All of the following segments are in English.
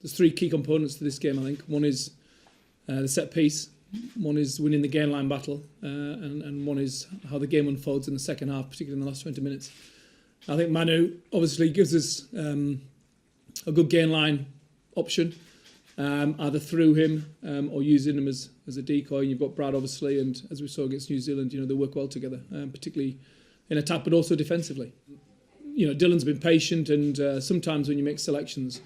there's three key components to this game, I think. One is the set piece, one is winning the gain line battle, and one is how the game unfolds in the second half, particularly in the last 20 minutes. I think Manu obviously gives us a good gain line option, either through him or using him as a decoy. And you've got Brad, obviously, and as we saw against New Zealand, they work well together, particularly in attack, but also defensively. Dylan's been patient, and sometimes when you make selections,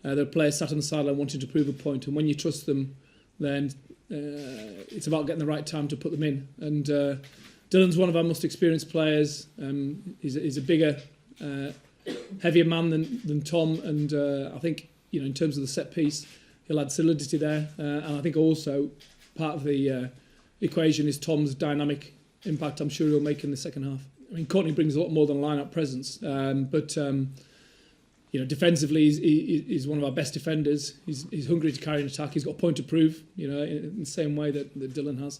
there are players sat on the sideline wanting to prove a point, and when you trust them, then it's about getting the right time to put them in. And Dylan's one of our most experienced players. He's a bigger, heavier man than Tom, and I think in terms of the set piece, he'll add solidity there. And I think also part of the equation is Tom's dynamic impact. I'm sure he'll make in the second half. I mean, Courtney brings a lot more than line-up presence, but defensively, he's one of our best defenders. He's hungry to carry an attack. He's got a point to prove, in the same way that Dylan has,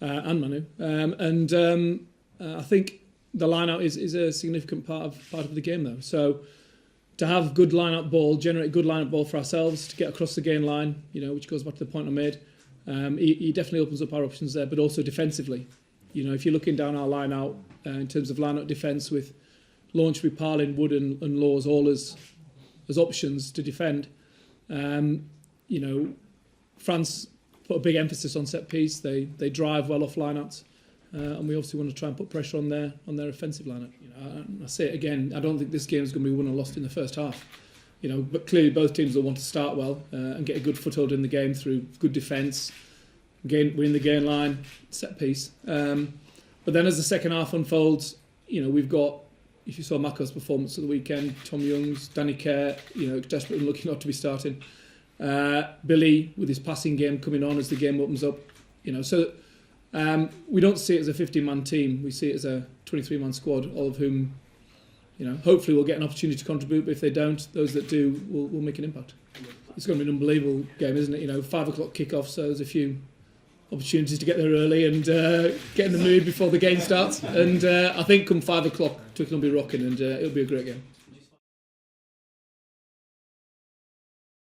and Manu. I think the line-out is a significant part of the game, though. So to have good line-out ball, generate good line-out ball for ourselves to get across the gain line, which goes back to the point I made. He definitely opens up our options there, but also defensively. If you're looking down our line-out in terms of line-out defence with Launchby, Parlin, Wood and Laws all as options to defend. France put a big emphasis on set piece. They drive well off lineouts, and we obviously want to try and put pressure on their offensive lineup. I say it again. I don't think this game is going to be won or lost in the first half. But clearly both teams will want to start well and get a good foothold in the game through good defence, win the gain line, set piece. But then as the second half unfolds, we've got. If you saw Mako's performance at the weekend, Tom Young's, Danny Kerr, desperate and lucky not to be starting. Billy with his passing game coming on as the game opens up. So we don't see it as a 15-man team. We see it as a 23-man squad, all of whom, hopefully will get an opportunity to contribute. But if they don't, those that do will make an impact. It's going to be an unbelievable game, isn't it? 5 o'clock kickoff, so there's a few opportunities to get there early and get in the mood before the game starts. And I think come 5 o'clock, Twickenham will be rocking, and it'll be a great game.